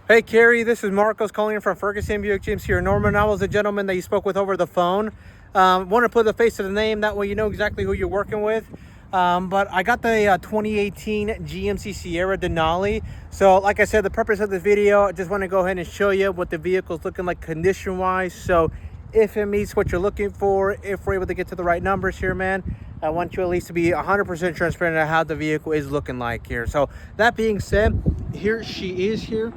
Hey, Carrie, this is Marcos calling in from Ferguson Buick GMC here in Norman. I was the gentleman that you spoke with over the phone. Want to put the face to the name, that way you know exactly who you're working with. But I got the 2018 GMC Sierra Denali. So like I said, the purpose of this video, I just want to go ahead and show you what the vehicle's looking like condition-wise. So if it meets what you're looking for, if we're able to get to the right numbers here, man, I want you at least to be 100% transparent on how the vehicle is looking like here. So that being said, here she is here.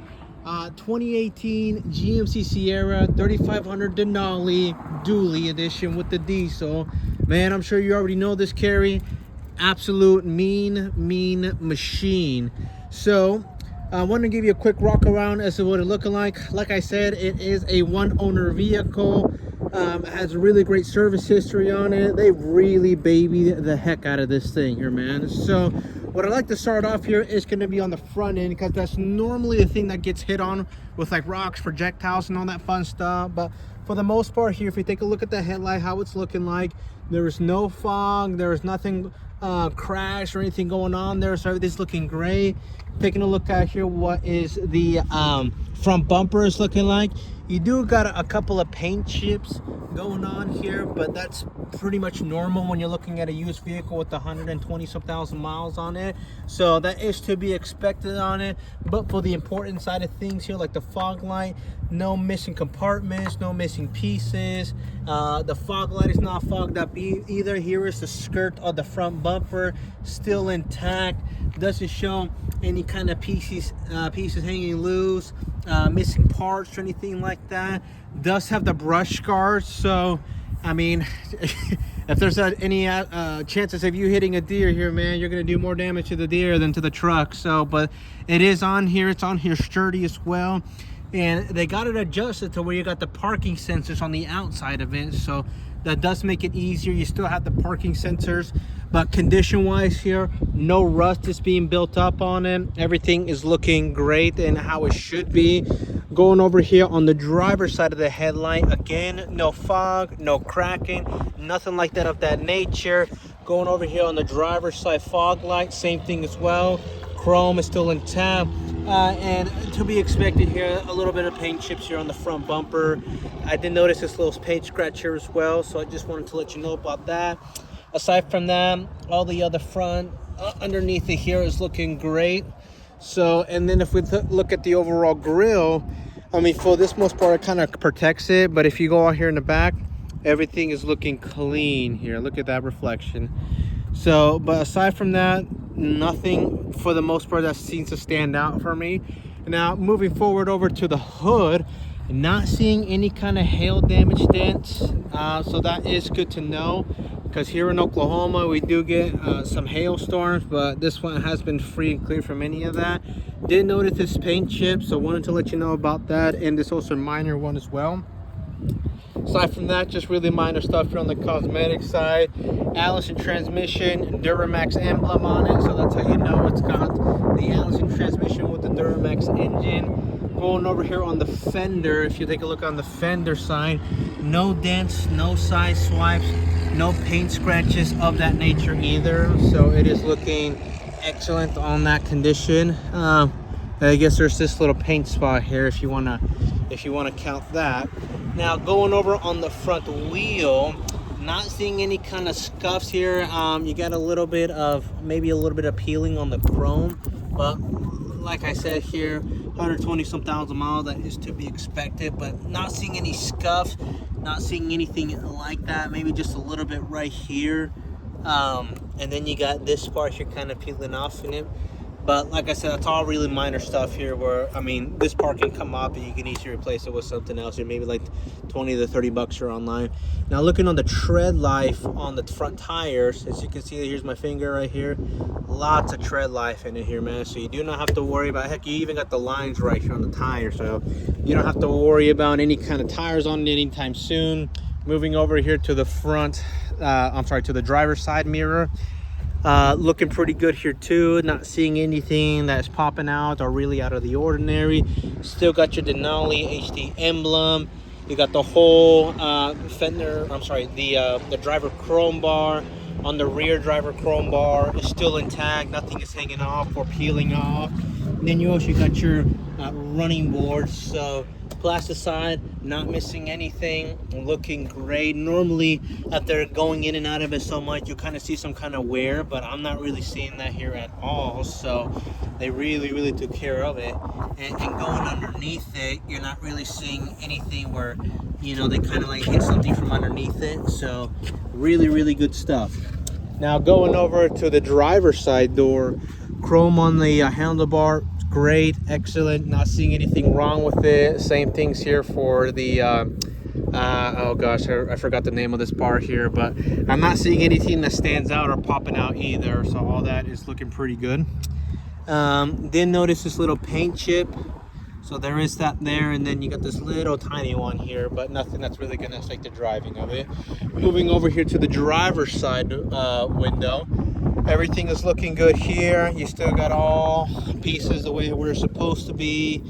2018 GMC Sierra 3500 Denali Dually edition with the diesel. Man, I'm sure you already know this, Carrie. Absolute mean machine. So I want to give you a quick walk around as to what it's looking like. Like I said, it is a one owner vehicle. Has a really great service history on it. They really babied the heck out of this thing here, man. So what I like to start off here is going to be on the front end, because that's normally the thing that gets hit on with like rocks, projectiles, and all that fun stuff. But for the most part here, if you take a look at the headlight, how it's looking like, there is no fog, there is nothing crash or anything going on there, so everything's looking great. Taking a look at here, what is the front bumper is looking like. You do got a couple of paint chips going on here, but that's pretty much normal when you're looking at a used vehicle with 120 some thousand miles on it, so that is to be expected on it. But for the important side of things here, like the fog light, no missing compartments, no missing pieces. The fog light is not fogged up either. Here is the skirt of the front bumper, still intact. Doesn't show any kind of pieces hanging loose, missing parts or anything like that. Does have the brush scars, so I mean, if there's any chances of you hitting a deer here, man, you're gonna do more damage to the deer than to the truck. So, but it is on here. It's on here sturdy as well, and they got it adjusted to where you got the parking sensors on the outside of it, so that does make it easier. You still have the parking sensors, but condition wise here, no rust is being built up on it. Everything is looking great and how it should be. Going over here on the driver's side of the headlight, again, no fog, no cracking, nothing like that of that nature. Going over here on the driver's side fog light, same thing as well. Chrome is still intact. And to be expected here, a little bit of paint chips here on the front bumper. I did notice this little paint scratch here as well, so I just wanted to let you know about that. Aside from that, all the other front underneath it here is looking great. So, and then if we look at the overall grille, I mean, for this most part, it kind of protects it, but if you go out here in the back, everything is looking clean here. Look at that reflection. So, but aside from that, nothing for the most part that seems to stand out for me. Now, moving forward over to the hood, not seeing any kind of hail damage dents, so that is good to know, because here in Oklahoma we do get some hailstorms, but this one has been free and clear from any of that. Did notice this paint chip, so wanted to let you know about that, and this also minor one as well. Aside from that, just really minor stuff here on the cosmetic side. Allison transmission, Duramax emblem on it, so that's how you know it's got the Allison transmission with the Duramax engine. Going over here on the fender, if you take a look on the fender side, no dents, no side swipes, no paint scratches of that nature either, so it is looking excellent on that condition. I guess there's this little paint spot here if you want to count that. Now going over on the front wheel, not seeing any kind of scuffs here. You got maybe a little bit of peeling on the chrome, but like I said here, 120 some thousand miles, that is to be expected, but not seeing any scuffs, not seeing anything like that. Maybe just a little bit right here, and then you got this part here kind of peeling off in it. But like I said, it's all really minor stuff here where, I mean, this part can come up and you can easily replace it with something else, or maybe like 20 to 30 bucks here online. Now looking on the tread life on the front tires, as you can see, here's my finger right here. Lots of tread life in it here, man. So you do not have to worry about, heck, you even got the lines right here on the tire. So you don't have to worry about any kind of tires on it anytime soon. Moving over here to the front, to the driver's side mirror. Looking pretty good here too. Not seeing anything that's popping out or really out of the ordinary. Still got your Denali HD emblem. You got the whole the driver chrome bar on the rear. Driver chrome bar is still intact. Nothing is hanging off or peeling off. And then you also got your running boards. So plasticide, not missing anything, looking great. Normally after going in and out of it so much, you kind of see some kind of wear, but I'm not really seeing that here at all. So they really took care of it. And going underneath it, you're not really seeing anything where, you know, they kind of like hit something from underneath it. So really good stuff. Now going over to the driver's side door, chrome on the handlebar, great, excellent, not seeing anything wrong with it. Same things here for the oh gosh, I forgot the name of this bar here, but I'm not seeing anything that stands out or popping out either, so all that is looking pretty good. Didn't notice this little paint chip, so there is that there, and then you got this little tiny one here, but nothing that's really going to affect the driving of it. Moving over here to the driver's side window, everything is looking good here. You still got all pieces the way we're supposed to be.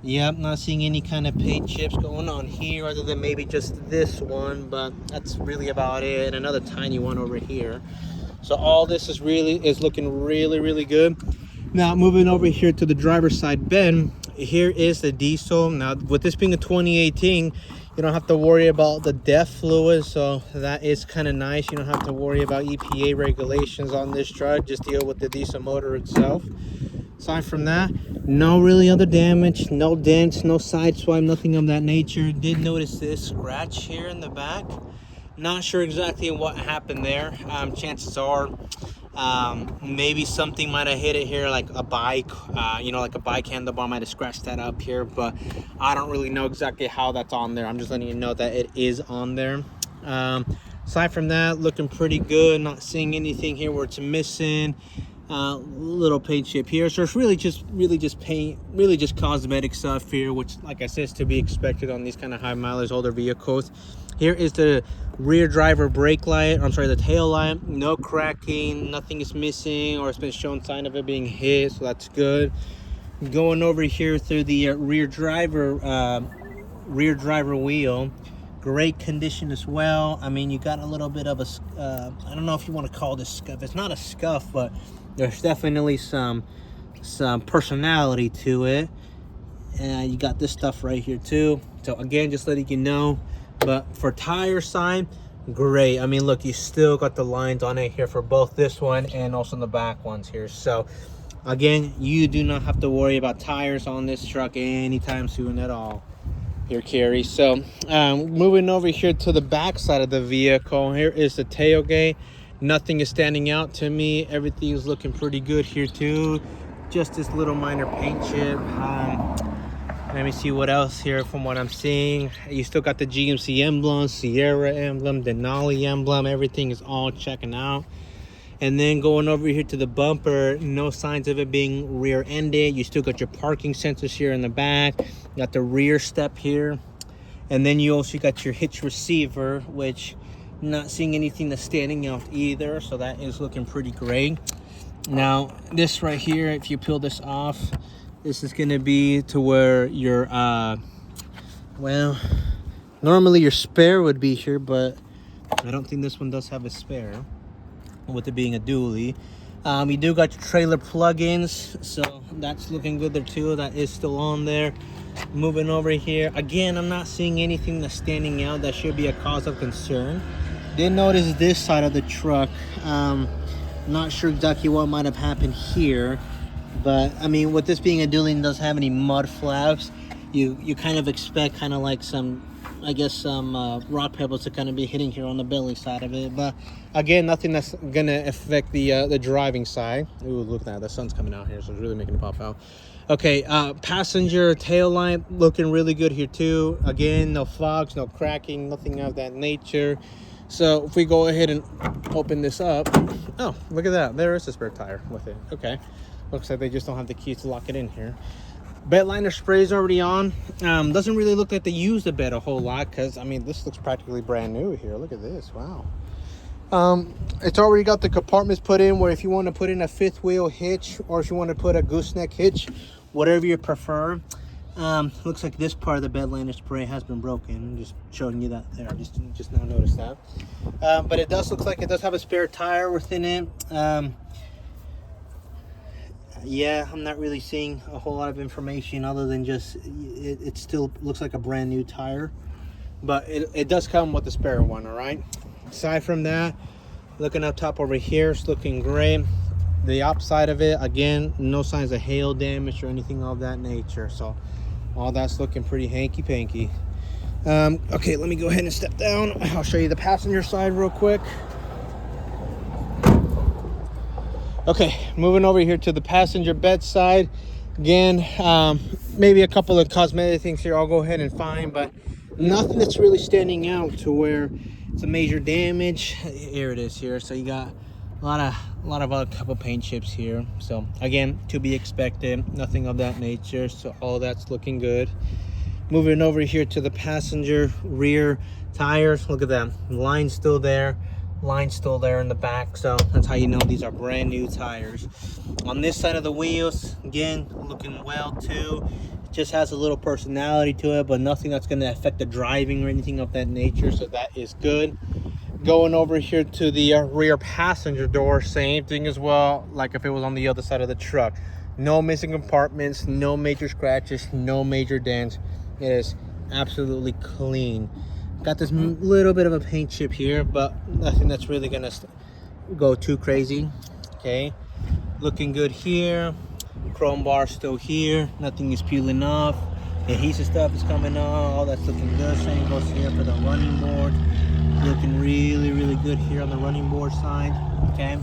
Yep, not seeing any kind of paint chips going on here other than maybe just this one, but that's really about it. And another tiny one over here. So all this is looking really good. Now moving over here to the driver's side bed, here is the diesel. Now with this being a 2018, you don't have to worry about the DEF fluid, so that is kind of nice. You don't have to worry about EPA regulations on this truck, just deal with the diesel motor itself. Aside from that, no really other damage, no dents, no side swipe, nothing of that nature. Did notice this scratch here in the back. Not sure exactly what happened there. Chances are maybe something might have hit it here, like a bike, you know, like a bike handlebar might have scratched that up here, but I don't really know exactly how that's on there. I'm just letting you know that it is on there. Aside from that, looking pretty good. Not seeing anything here where it's missing. Little paint chip here, so it's really just paint, really just cosmetic stuff here, which, like I said, is to be expected on these kind of high mileage older vehicles. Here is the rear driver brake light, I'm sorry, the tail light. No cracking, nothing is missing or it's been shown sign of it being hit, so that's good. Going over here through the rear driver wheel, great condition as well. I mean, you got a little bit of a I don't know if you want to call this scuff. It's not a scuff, but there's definitely some personality to it. And you got this stuff right here too. So again, just letting you know. But for tire side, great. I mean, look, you still got the lines on it here for both this one and also the back ones here. So again, you do not have to worry about tires on this truck anytime soon at all here, Carrie. So moving over here to the back side of the vehicle, here is the tailgate. Nothing is standing out to me. Everything is looking pretty good here too. Just this little minor paint chip. Let me see what else here from what I'm seeing. You still got the GMC emblem, Sierra emblem, Denali emblem. Everything is all checking out. And then going over here to the bumper, no signs of it being rear-ended. You still got your parking sensors here in the back. You got the rear step here. And then you also got your hitch receiver, which not seeing anything that's standing out either. So that is looking pretty great. Now, this right here, if you peel this off, this is going to be to where your, well, normally your spare would be here, but I don't think this one does have a spare, with it being a dually. You do got your trailer plugins, so that's looking good there too. That is still on there. Moving over here, again, I'm not seeing anything that's standing out that should be a cause of concern. Did notice this side of the truck. Not sure exactly what might have happened here, but I mean, with this being a dually and doesn't have any mud flaps, you kind of expect kind of like some, I guess, some rock pebbles to kind of be hitting here on the belly side of it. But again, nothing that's gonna affect the driving side. Ooh, look at that, the sun's coming out here, so it's really making it pop out. Okay, passenger tail light looking really good here too. Again, no fogs, no cracking, nothing of that nature. So if we go ahead and open this up, oh, look at that, there is a spare tire with it. Okay, looks like they just don't have the keys to lock it in here. Bed liner spray is already on. Doesn't really look like they used the bed a whole lot, because I mean, this looks practically brand new here. Look at this, wow. It's already got the compartments put in, where if you want to put in a fifth wheel hitch, or if you want to put a gooseneck hitch, whatever you prefer. Looks like this part of the bed liner spray has been broken. I'm just showing you that there. Just now noticed that. But it does look like it does have a spare tire within it. yeah, I'm not really seeing a whole lot of information other than just it still looks like a brand new tire, but it does come with the spare one. All right, aside from that, looking up top over here, it's looking great. The outside of it, again, no signs of hail damage or anything of that nature, so all that's looking pretty hanky-panky. Okay, let me go ahead and step down. I'll show you the passenger side real quick. Okay, moving over here to the passenger bed side. Again, maybe a couple of cosmetic things here I'll go ahead and find, but nothing that's really standing out to where it's a major damage. Here it is here. So you got a lot of a couple paint chips here. So again, to be expected, nothing of that nature. So all that's looking good. Moving over here to the passenger rear tires. Look at them. Line's still there. Line's still there in the back. So that's how you know these are brand new tires. On this side of the wheels, again, looking well too. It just has a little personality to it, but nothing that's going to affect the driving or anything of that nature. So that is good. Going over here to the rear passenger door, same thing as well, like if it was on the other side of the truck. No missing compartments, no major scratches, no major dents. It is absolutely clean. Got this little bit of a paint chip here, but nothing that's really gonna go too crazy. Okay, looking good here. Chrome bar still here, nothing is peeling off. The adhesive stuff is coming off, all that's looking good. Same goes here for the running board. Looking really good here on the running board side. Okay,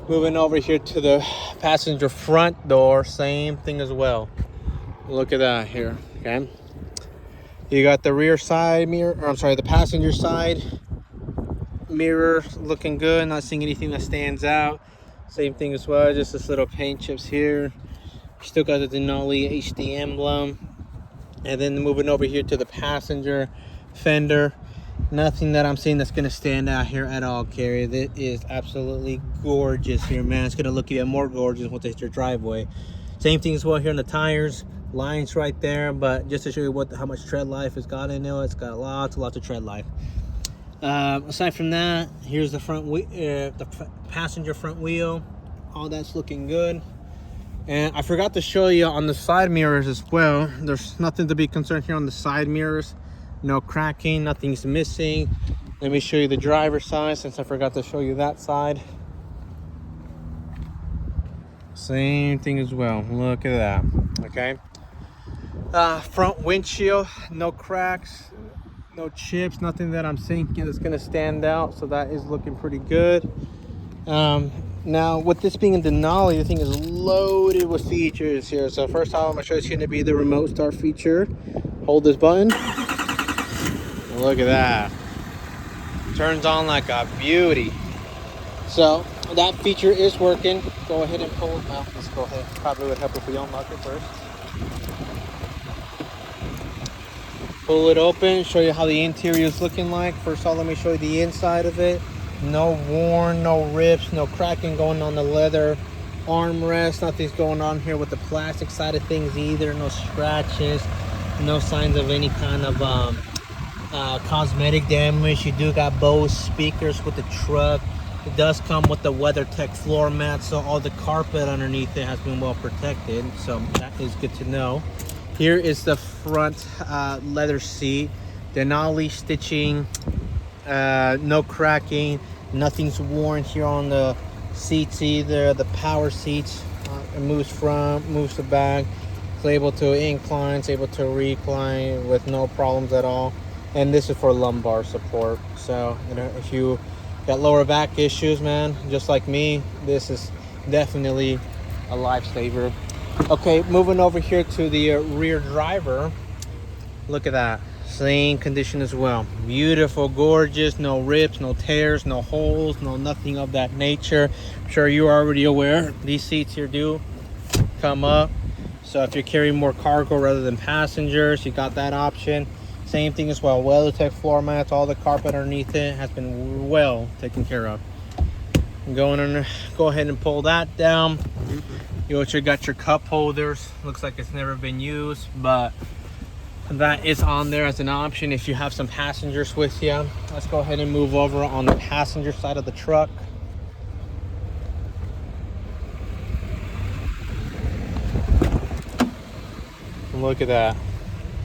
moving over here to the passenger front door, same thing as well. Look at that here. Okay, you got the rear side mirror, or I'm sorry, the passenger side mirror looking good. Not seeing anything that stands out. Same thing as well, just this little paint chips here. Still got the Denali HD emblem. And then moving over here to the passenger fender, nothing that I'm seeing that's going to stand out here at all, Carrie. That is absolutely gorgeous here, man. It's going to look even more gorgeous once it hits your driveway. Same thing as well here on the tires. Lines right there, but just to show you how much tread life it's got in it, it's got lots of tread life. Aside from that, here's the the passenger front wheel. All that's looking good. And I forgot to show you on the side mirrors as well. There's nothing to be concerned here on the side mirrors. No cracking, nothing's missing. Let me show you the driver's side since I forgot to show you that side. Same thing as well. Look at that. Okay. Front windshield, no cracks, no chips, nothing that I'm seeing that's going to stand out. So that is looking pretty good. Now, with this being a Denali, the thing is loaded with features here. So first off, I'm going to show you it's going to be the remote start feature. Hold this button. Look at that. Turns on like a beauty. So that feature is working. Go ahead and pull it out. Let's go ahead. Probably would help if we unlock it first. Pull it open, show you how the interior is looking like. First of all, let me show you the inside of it. No worn, no rips, no cracking going on the leather armrest. Nothing's going on here with the plastic side of things either. No scratches, no signs of any kind of cosmetic damage. You do got Bose speakers with the truck. It does come with the WeatherTech floor mat, so all the carpet underneath it has been well protected. So that is good to know. Here is the front leather seat. Denali stitching, no cracking, nothing's worn here on the seats either. The power seats, it moves front, moves the back. It's able to incline, it's able to recline with no problems at all. And this is for lumbar support. So you know, if you got lower back issues, man, just like me, this is definitely a lifesaver. Okay, moving over here to the rear driver. Look at that. Same condition as well. Beautiful, gorgeous, no rips, no tears, no holes, no nothing of that nature. I'm sure you're already aware these seats here do come up. So if you're carrying more cargo rather than passengers, you got that option. Same thing as well. WeatherTech floor mats, all the carpet underneath it has been well taken care of. Go ahead and pull that down. You got your cup holders. Looks like it's never been used, but that is on there as an option if you have some passengers with you. Let's go ahead and move over on the passenger side of the truck. Look at that.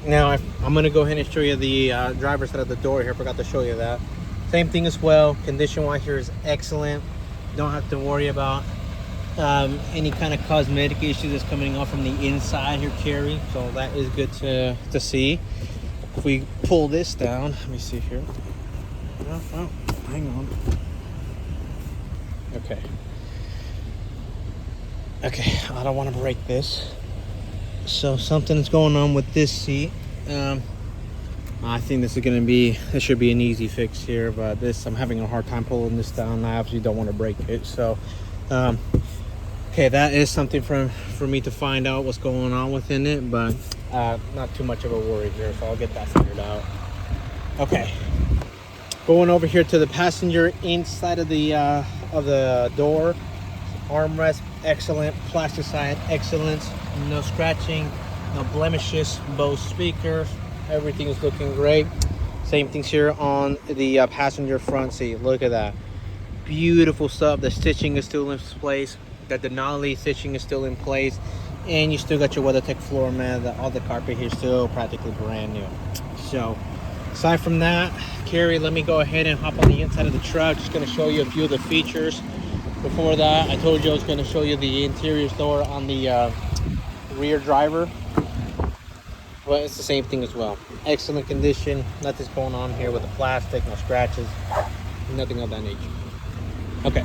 Now I'm gonna go ahead and show you the driver's side of the door here. Forgot to show you that. Same thing as well. Condition wise here is excellent. Don't have to worry about any kind of cosmetic issue that's coming off from the inside here, Carrie. So that is good to see. If we pull this down, let me see here. Oh, hang on. Okay, I don't want to break this. So something's going on with this seat. I think this should be an easy fix here, but I'm having a hard time pulling this down. I absolutely don't want to break it. So okay, that is something for me to find out what's going on within it, but not too much of a worry here, so I'll get that figured out. Okay, going over here to the passenger inside of the door. Armrest excellent, plastic side excellent, no scratching, no blemishes, Bose speakers, everything is looking great. Same things here on the passenger front seat. Look at that, beautiful stuff. The stitching is still in place, the Denali stitching is still in place, and you still got your WeatherTech floor mat. All the carpet here is still practically brand new. So aside from that, Carrie, let me go ahead and hop on the inside of the truck. Just going to show you a few of the features. Before that, I told you I was going to show you the interior door on the rear driver. Well, it's the same thing as well. Excellent condition. Nothing's going on here with the plastic, no scratches, nothing of that nature. Okay.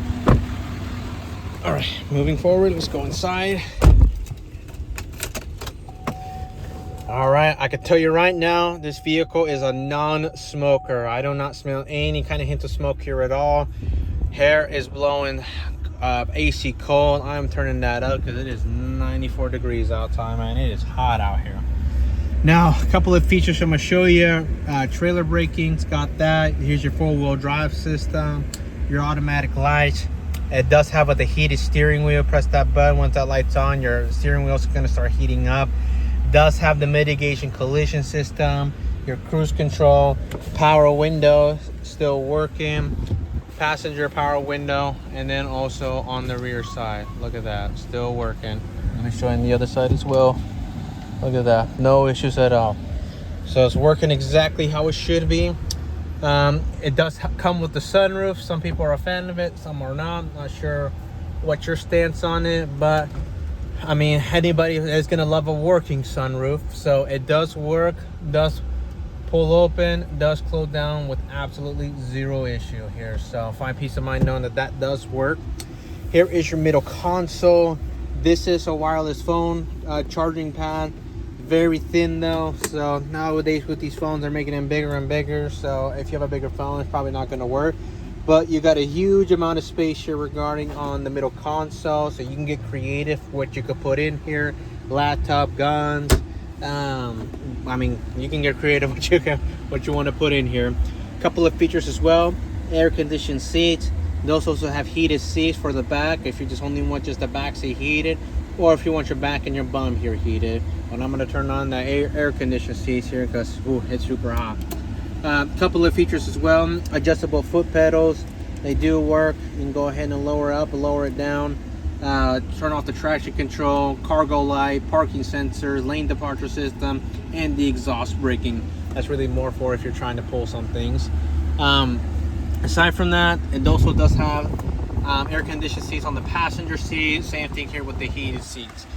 All right, moving forward, let's go inside. All right, I can tell you right now, this vehicle is a non-smoker. I do not smell any kind of hint of smoke here at all. Hair is blowing AC cold. I'm turning that up because it is 94 degrees outside, man. It is hot out here. Now, a couple of features I'm going to show you. Trailer braking's got that. Here's your four-wheel drive system, your automatic lights. It does have the heated steering wheel. Press that button. Once that light's on, your steering wheel's going to start heating up. Does have the mitigation collision system, your cruise control, power window still working, passenger power window, and then also on the rear side, look at that, still working. Let me show you on the other side as well. Look at that, no issues at all. So it's working exactly how it should be. It does come with the sunroof. Some people are a fan of it, some are not sure what your stance on it, but I mean, anybody is gonna love a working sunroof. So it does work, does pull open, does close down with absolutely zero issue here. So find peace of mind knowing that does work. Here is your middle console. This is a wireless phone charging pad, very thin though. So nowadays with these phones, they're making them bigger and bigger. So if you have a bigger phone, it's probably not gonna work. But you got a huge amount of space here regarding on the middle console, so you can get creative what you could put in here. Laptop, guns, I mean, you can get creative what you want to put in here. A couple of features as well: air conditioned seats. Those also have heated seats for the back if you just only want just the back seat heated, or if you want your back and your bum here heated. But I'm going to turn on the air conditioned seats here because it's super hot. Couple of features as well: adjustable foot pedals, they do work. You can go ahead and lower up or lower it down. Turn off the traction control, cargo light, parking sensors, lane departure system, and the exhaust braking. That's really more for if you're trying to pull some things. Aside from that, it also does have air conditioned seats on the passenger seat. Same thing here with the heated seats.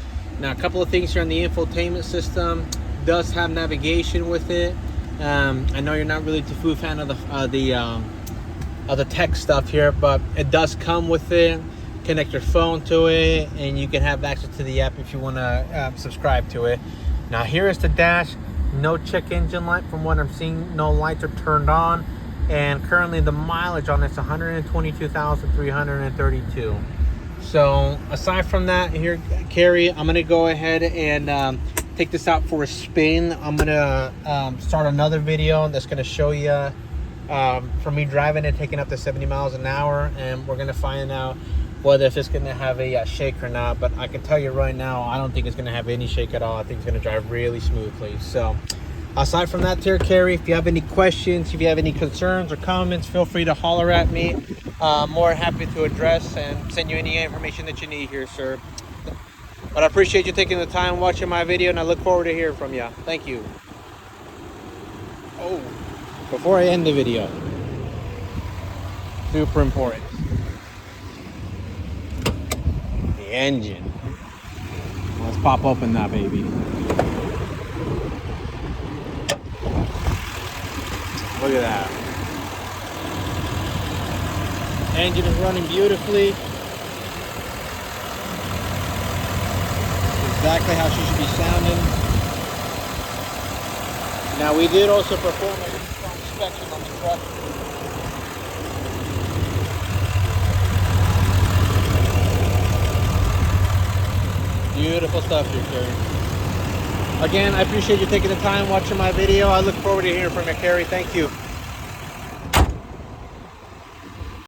Now, a couple of things here on the infotainment system. Does have navigation with it. I know you're not really too fan of the tech stuff here, but it does come with it. Connect your phone to it, and you can have access to the app if you want to subscribe to it. Now, here is the dash. No check engine light from what I'm seeing. No lights are turned on, and currently the mileage on this 122,332. So aside from that, here, Carrie, I'm gonna go ahead and take this out for a spin. I'm gonna start another video that's gonna show you for me driving it, taking up to 70 miles an hour, and we're gonna find out whether if it's gonna have a shake or not. But I can tell you right now, I don't think it's gonna have any shake at all. I think it's gonna drive really smoothly. So aside from that, here, Carrie, if you have any questions, if you have any concerns or comments, feel free to holler at me. More happy to address and send you any information that you need here, sir. But I appreciate you taking the time watching my video, and I look forward to hearing from you. Thank you. Oh, before I end the video, super important. The engine. Let's pop open that baby. Look at that. Engine is running beautifully. Exactly how she should be sounding. Now we did also perform a inspection on the truck. Beautiful stuff here, Carrie. Again, I appreciate you taking the time watching my video. I look forward to hearing from you, Carrie. Thank you.